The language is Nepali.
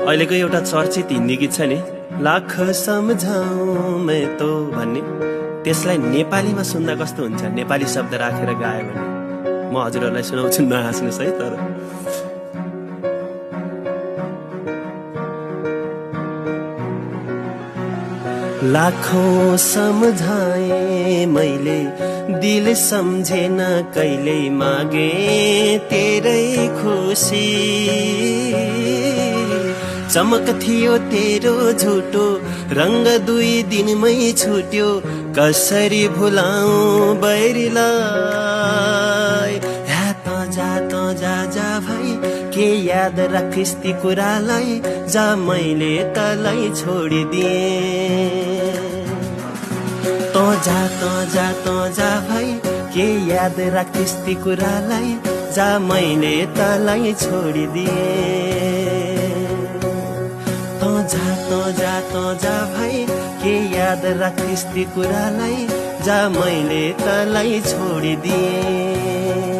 अहिलेको एउटा चर्चित हिन्दी गीत छ नि, लाख सम्झाऊ मैं तो भन्ने, त्यसलाई नेपालीमा सुन्दा कस्तो हुन्छ, नेपाली शब्द राखेर गायो भने। म हजुरहरूलाई सुनाउँछु, नहाँस्नुहोस् है। तर लाखौं समझाए मैले, दिल सम्झेन कहिले, मागे तेरै खुसी। चमक थियो तेरो झुटो, रंग 2 दिनमै छुट्यो, कसरी भुलाऊ बैरीलाई। जा भाइ, के याद राखिस् ती कुरालाई, जा मैले तलाई छोडिदिए। तो जा भाइ, के याद राखिस् ती कुरालाई, जा मैले तलाई छोडिदिए। तो जा भाइ, के याद राखिस् ती कुरालाई, जा मैले तलाई छोडिदिए।